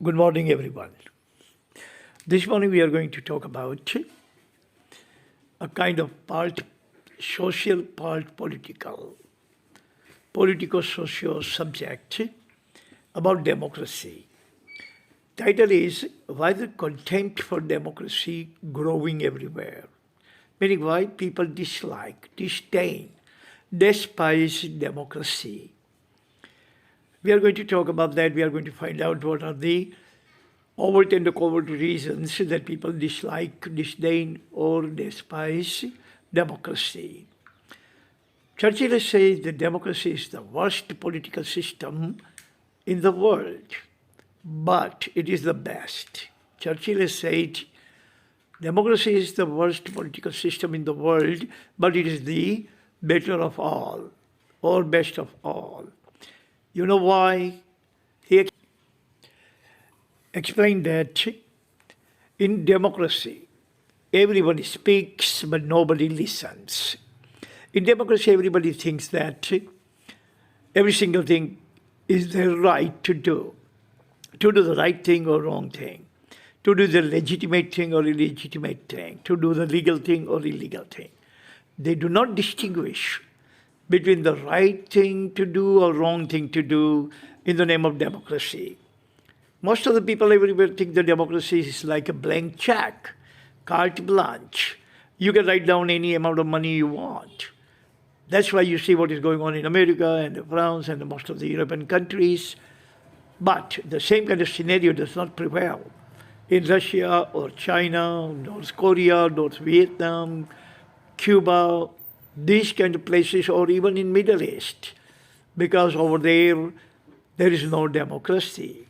Good morning, everyone. This morning we are going to talk about a kind of part social, part politico-socio subject about democracy. Title is Why the Contempt for Democracy Growing Everywhere? Meaning why people dislike, disdain, despise democracy. We are going to talk about that. We are going to find out what are the overt and covert reasons that people dislike, disdain, or despise democracy. Churchill says that democracy is the worst political system in the world, but it is the best. Churchill has said democracy is the worst political system in the world, but it is the better of all, or best of all. You know why? He explained that in democracy, everybody speaks, but nobody listens. In democracy, everybody thinks that every single thing is their right to do the right thing or wrong thing, to do the legitimate thing or illegitimate thing, to do the legal thing or illegal thing. They do not distinguish between the right thing to do or wrong thing to do in the name of democracy. Most of the people everywhere think that democracy is like a blank check, carte blanche. You can write down any amount of money you want. That's why you see what is going on in America and France and most of the European countries. But the same kind of scenario does not prevail in Russia or China, North Korea, North Vietnam, Cuba, these kind of places, or even in Middle East, because over there is no democracy.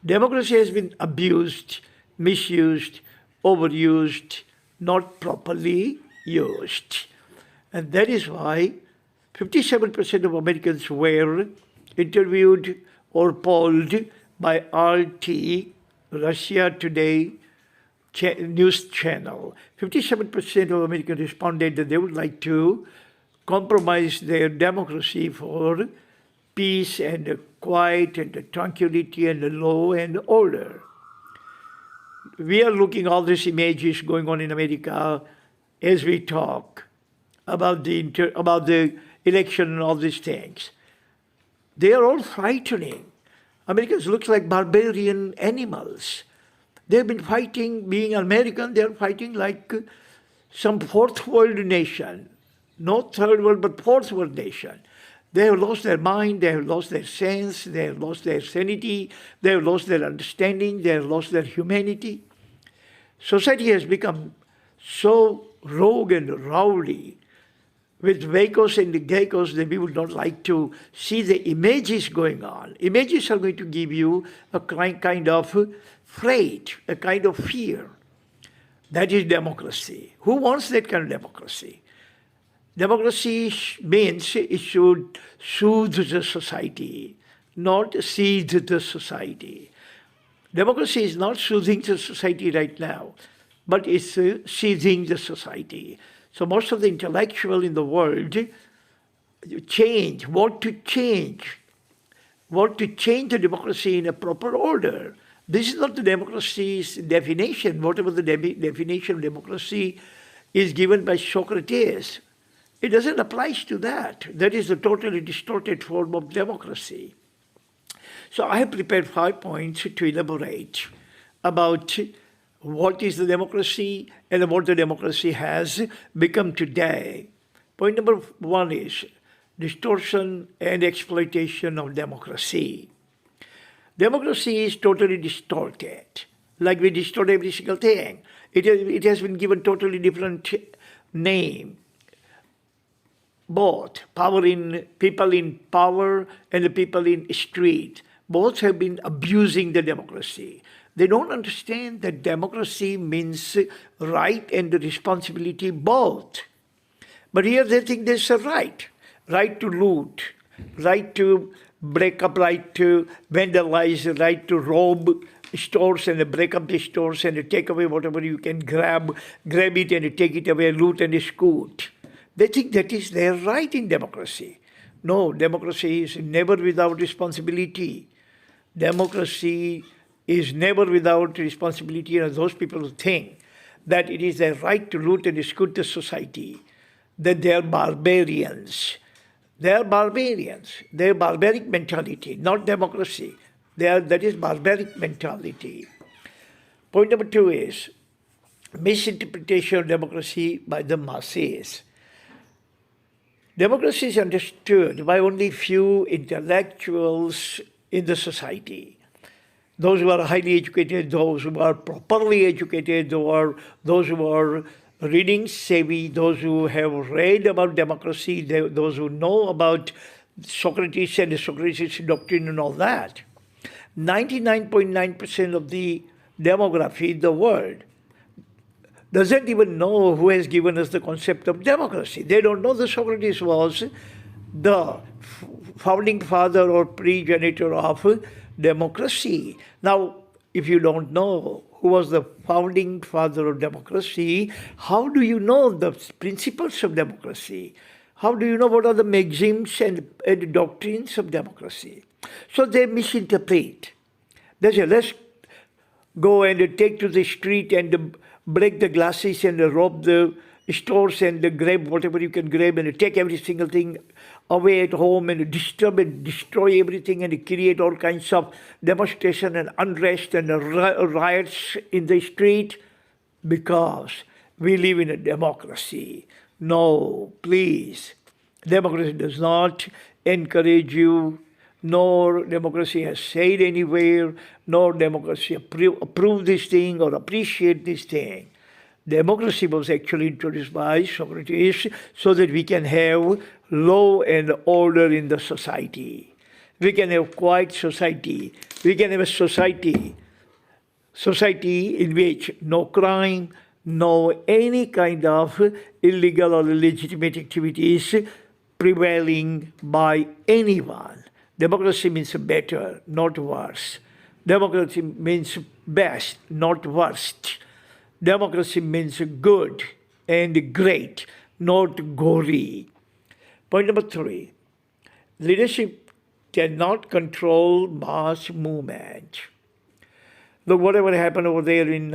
Democracy has been abused, misused, overused, not properly used. And that is why 57% of Americans were interviewed or polled by RT, Russia Today news channel. 57% of Americans responded that they would like to compromise their democracy for peace and quiet and tranquility and law and order. We are looking all these images going on in America as we talk about the election and all these things. They are all frightening. Americans look like barbarian animals. They've been fighting, being American, they're fighting like some fourth world nation. Not third world, but fourth world nation. They have lost their mind, they have lost their sense, they have lost their sanity, they have lost their understanding, they have lost their humanity. Society has become so rogue and rowdy with Vacos and Geckos that we would not like to see the images going on. Images are going to give you a kind of fright, a kind of fear. That is democracy. Who wants that kind of democracy? Democracy means it should soothe the society, not seethe the society. Democracy is not soothing the society right now, but it's seething the society. So most of the intellectuals in the world want to change the democracy in a proper order. This is not the democracy's definition. Whatever the definition of democracy is given by Socrates, it doesn't apply to that. That is a totally distorted form of democracy. So I have prepared 5 points to elaborate about what is the democracy and what the democracy has become today. Point number 1 is distortion and exploitation of democracy. Democracy is totally distorted, like we distort every single thing. It has been given totally different name. Both people in power and the people in street, both have been abusing the democracy. They don't understand that democracy means right and responsibility both. But here they think there's a right to loot, right to break up, right to vandalize, right to rob stores and break up the stores and take away whatever you can grab it and take it away, loot and scoot. They think that is their right in democracy. No, democracy is never without responsibility. Democracy is never without responsibility, and those people who think that it is their right to loot and scoot the society, that they are barbarians. They are barbarians. They have barbaric mentality, not democracy. That is barbaric mentality. Point number 2 is misinterpretation of democracy by the masses. Democracy is understood by only few intellectuals in the society. Those who are highly educated, those who are properly educated, those who are reading savvy, those who have read about democracy, those who know about Socrates and the Socrates doctrine and all that. 99.9% of the demography in the world doesn't even know who has given us the concept of democracy. They don't know that Socrates was the founding father or progenitor of democracy. Now, if you don't know who was the founding father of democracy, how do you know the principles of democracy? How do you know what are the maxims and doctrines of democracy? So they misinterpret. They say, let's go and take to the street and break the glasses and rob the stores and grab whatever you can grab and take every single thing away at home and disturb and destroy everything and create all kinds of demonstration and unrest and riots in the street because we live in a democracy. No, please. Democracy does not encourage you, nor democracy has said anywhere, nor democracy approve this thing or appreciate this thing. Democracy was actually introduced by Socrates so that we can have law and order in the society. We can have quiet society. We can have a society in which no crime, no any kind of illegal or illegitimate activities prevailing by anyone. Democracy means better, not worse. Democracy means best, not worst. Democracy means good and great, not gory. Point number 3, leadership cannot control mass movement. Look, whatever happened over there in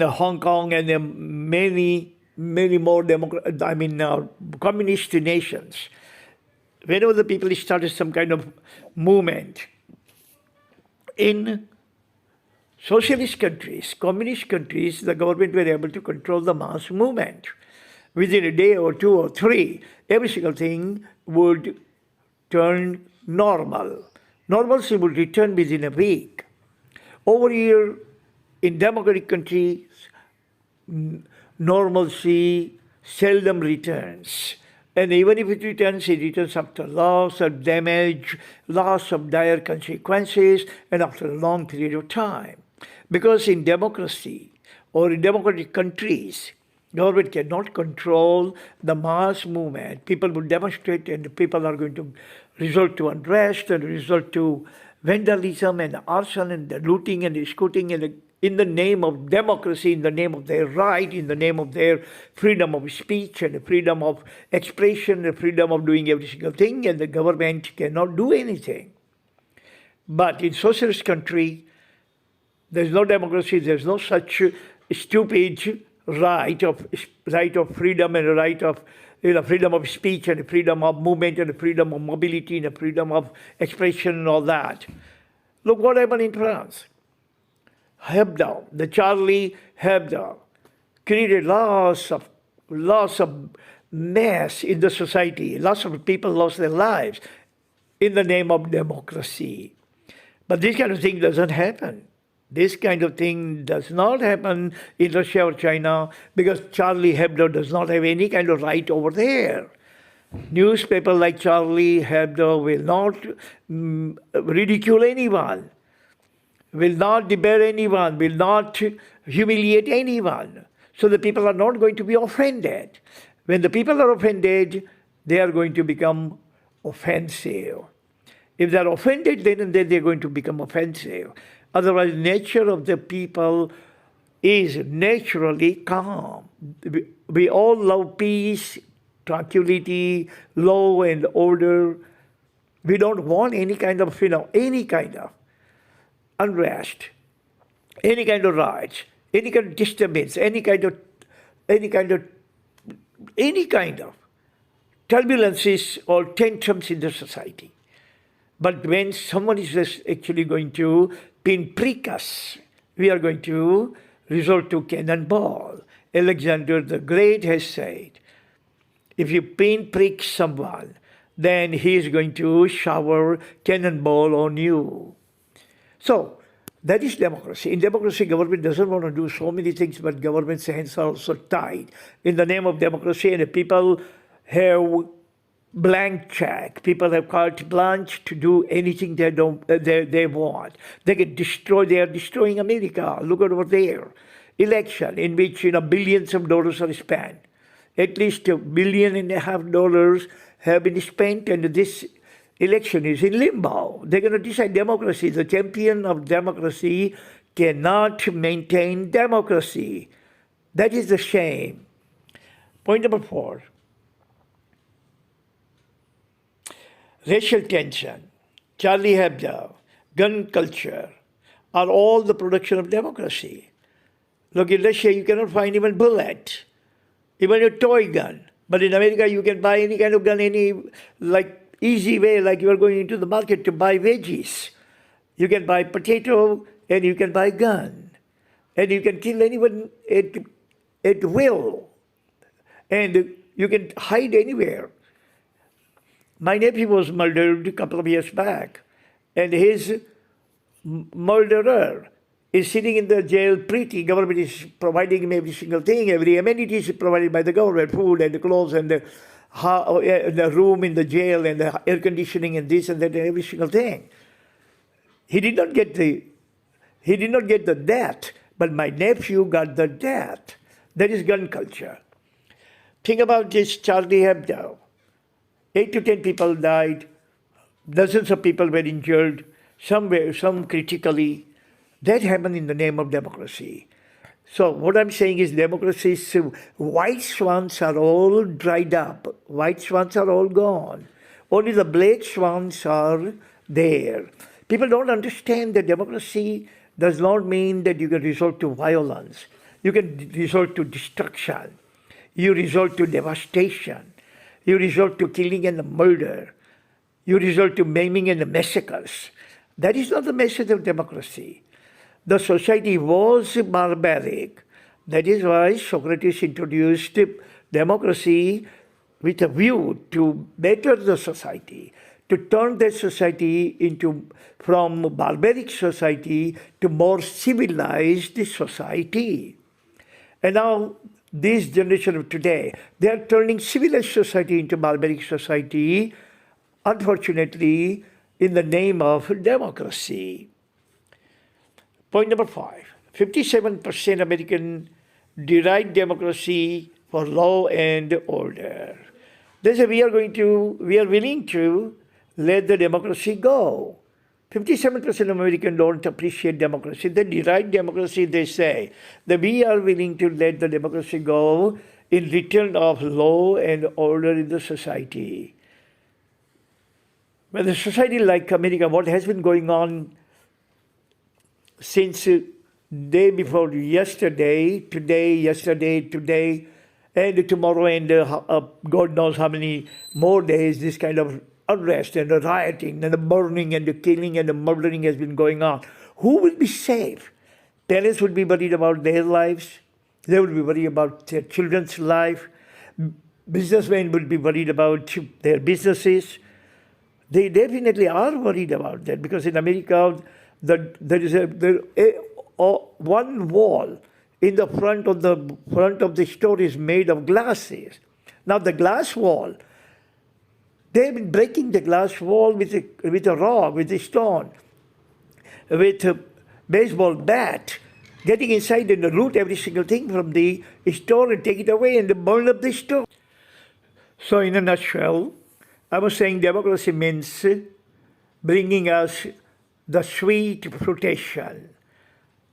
Hong Kong and many more communist nations. Whenever the people started some kind of movement in socialist countries, communist countries, the government were able to control the mass movement. Within a day or 2 or 3, every single thing would turn normal. Normalcy would return within a week. Over here, in democratic countries, normalcy seldom returns. And even if it returns after loss of damage, loss of dire consequences, and after a long period of time. Because in democracy or in democratic countries, government cannot control the mass movement. People will demonstrate and people are going to resort to unrest and resort to vandalism and arson and looting and scooting and in the name of democracy, in the name of their right, in the name of their freedom of speech and freedom of expression, the freedom of doing every single thing, and the government cannot do anything. But in socialist country, there's no democracy, there's no such stupid right of freedom and right of freedom of speech and freedom of movement and freedom of mobility and freedom of expression and all that. Look what happened in France. Hebdo, the Charlie Hebdo, created lots of mess in the society. Lots of people lost their lives in the name of democracy. But this kind of thing doesn't happen. This kind of thing does not happen in Russia or China because Charlie Hebdo does not have any kind of right over there. Newspaper like Charlie Hebdo will not ridicule anyone, will not debar anyone, will not humiliate anyone. So the people are not going to be offended. When the people are offended, they are going to become offensive. If they are offended, then they are going to become offensive. Otherwise, nature of the people is naturally calm. We all love peace, tranquility, law and order, We don't want any kind of, any kind of unrest, any kind of riots, any kind of disturbance, any kind of turbulences or tantrums in the society. But when someone is just actually going to pinprick us, we are going to resort to cannonball. Alexander the Great has said, if you pinprick someone, then he is going to shower cannonball on you. So, that is democracy. In democracy, government doesn't want to do so many things, but government's hands are also tied in the name of democracy, and the people have blank check. People have carte blanche to do anything they want. They can destroy. They are destroying America. Look at over there, election in which billions of dollars are spent. At least $1.5 billion have been spent, and this election is in limbo. They're going to decide democracy. The champion of democracy cannot maintain democracy. That is the shame. Point number 4. Racial tension, Charlie Hebdo, gun culture are all the production of democracy. Look, in Russia, you cannot find even bullet, even a toy gun. But in America, you can buy any kind of gun, easy way, like you are going into the market to buy veggies. You can buy potato and you can buy gun. And you can kill anyone at will. And you can hide anywhere. My nephew was murdered a couple of years back. And his murderer is sitting in the jail pretty. Government is providing him every single thing. Every amenity is provided by the government, food and the clothes and the room in the jail and the air conditioning and this and that and every single thing. He did not get the death, but my nephew got the death. That is gun culture. Think about this Charlie Hebdo. 8 to 10 people died. Dozens of people were injured. Some critically. That happened in the name of democracy. So what I'm saying is democracy's white swans are all dried up. White swans are all gone. Only the black swans are there. People don't understand that democracy does not mean that you can resort to violence. You can resort to destruction. You resort to devastation. You resort to killing and murder. You resort to maiming and massacres. That is not the message of democracy. The society was barbaric. That is why Socrates introduced democracy with a view to better the society, to turn that society from barbaric society to more civilized society. And now, this generation of today, they are turning civilized society into barbaric society, unfortunately, in the name of democracy. Point number 5. 57% American deride democracy for law and order. They say we are willing to let the democracy go. 57% of Americans don't appreciate democracy. They deride democracy, they say that we are willing to let the democracy go in return of law and order in the society. When the society like America, what has been going on since day before yesterday, today, and tomorrow, and God knows how many more days, this kind of unrest and the rioting and the burning and the killing and the murdering has been going on. Who will be safe? Parents would be worried about their lives. They would be worried about their children's life. Businessmen would be worried about their businesses. They definitely are worried about that because in America, there is one wall in the front of the store is made of glasses. Now the glass wall, they've been breaking the glass wall with a rock, with a stone, with a baseball bat, getting inside and root every single thing from the store and take it away and burn up the store. So in a nutshell, I was saying democracy means bringing us the sweet fruition.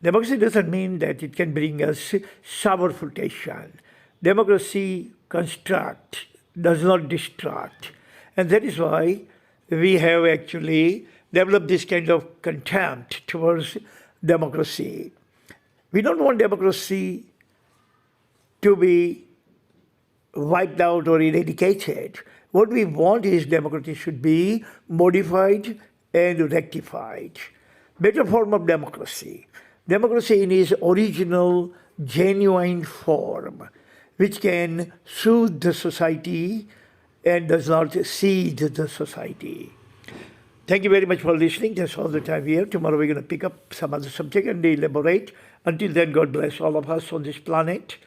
Democracy doesn't mean that it can bring us sour fruition. Democracy constructs, does not destruct. And that is why we have actually developed this kind of contempt towards democracy. We don't want democracy to be wiped out or eradicated. What we want is democracy should be modified and rectified. Better form of democracy. Democracy in its original, genuine form, which can soothe the society and does not seed the society. Thank you very much for listening. That's all the time we have. Tomorrow we're going to pick up some other subject and elaborate. Until then, God bless all of us on this planet.